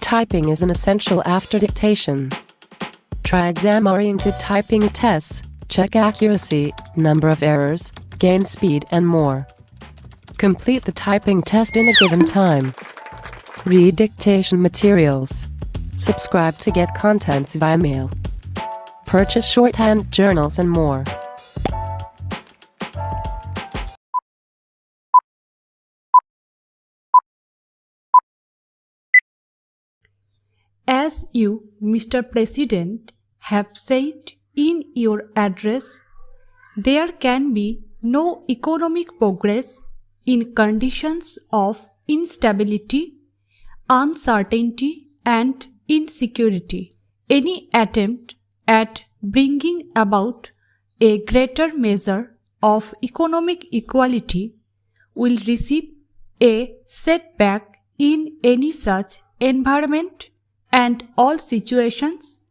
typing is an essential after dictation. Try exam-oriented typing tests, check accuracy, number of errors, gain speed, and more. Complete the typing test in a given time. Read dictation materials. Subscribe to get contents via mail. Purchase shorthand journals and more. As you, Mr. President, have said in your address, there can be no economic progress in conditions of instability, uncertainty, and insecurity. Any attempt at bringing about a greater measure of economic equality will receive a setback in any such environment and all situations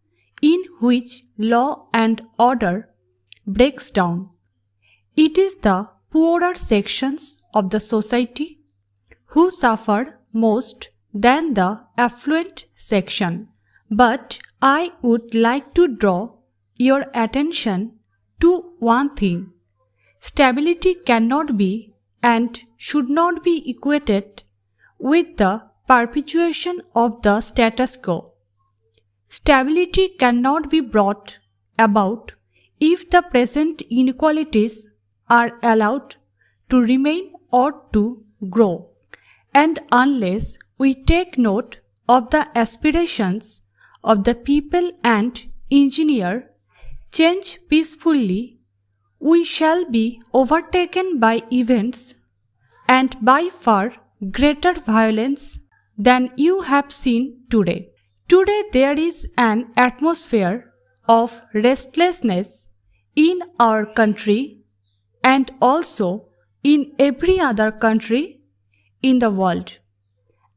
in which law and order breaks down. It is the poorer sections of the society who suffer most than the affluent section. But I would like to draw your attention to one thing. Stability cannot be and should not be equated with the perpetuation of the status quo. Stability cannot be brought about if the present inequalities are allowed to remain or to grow, and unless we take note of the aspirations of the people and engineer change peacefully, we shall be overtaken by events and by far greater violence than you have seen today. Today there is an atmosphere of restlessness in our country and also in every other country in the world,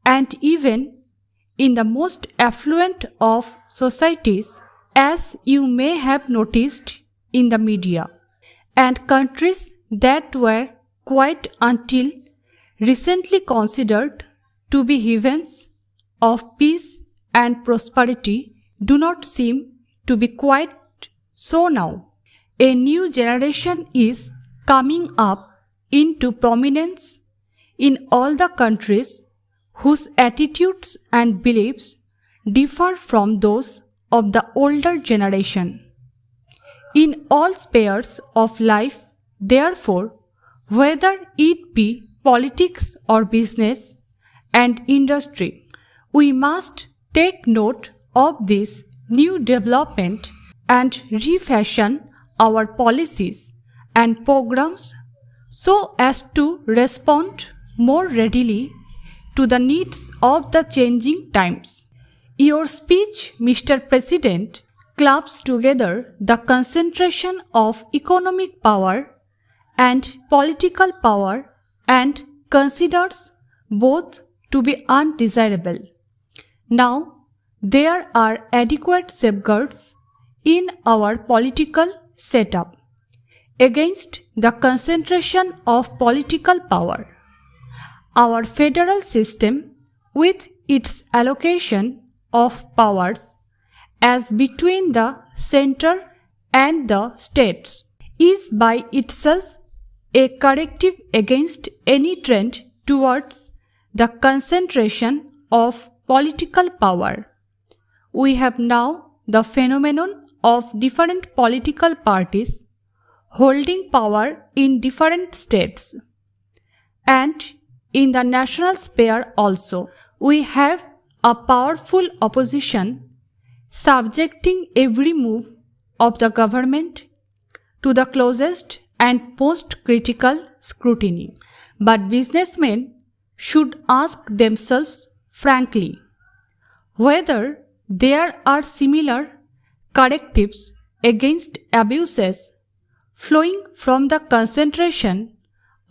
and even in the most affluent of societies, as you may have noticed in the media, and countries that were quite until recently considered to be havens of peace and prosperity do not seem to be quite so now. A new generation is coming up into prominence in all the countries whose attitudes and beliefs differ from those of the older generation. In all spheres of life, therefore, whether it be politics or business and industry, we must take note of this new development and refashion our policies and programs so as to respond more readily to the needs of the changing times. Your speech, Mr. President, clubs together the concentration of economic power and political power and considers both to be undesirable. Now, there are adequate safeguards in our political setup against the concentration of political power. Our federal system, with its allocation of powers as between the center and the states, is by itself a corrective against any trend towards the concentration of political power. We have now the phenomenon of different political parties holding power in different states, and in the national sphere also we have a powerful opposition subjecting every move of the government to the closest and most critical scrutiny. But businessmen should ask themselves frankly whether there are similar correctives against abuses flowing from the concentration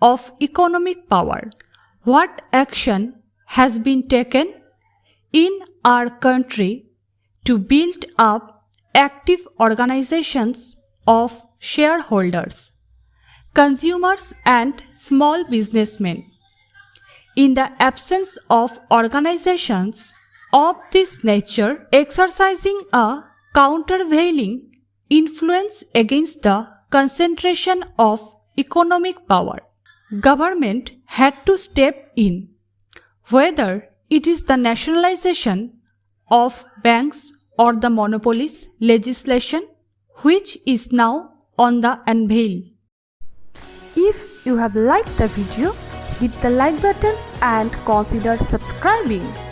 of economic power. What action has been taken in our country to build up active organizations of shareholders, consumers and small businessmen? In the absence of organizations of this nature exercising a countervailing influence against the concentration of economic power. Government had to step in, whether it is the nationalization of banks or the monopolies legislation, which is now on the anvil. If you have liked the video, hit the like button and consider subscribing.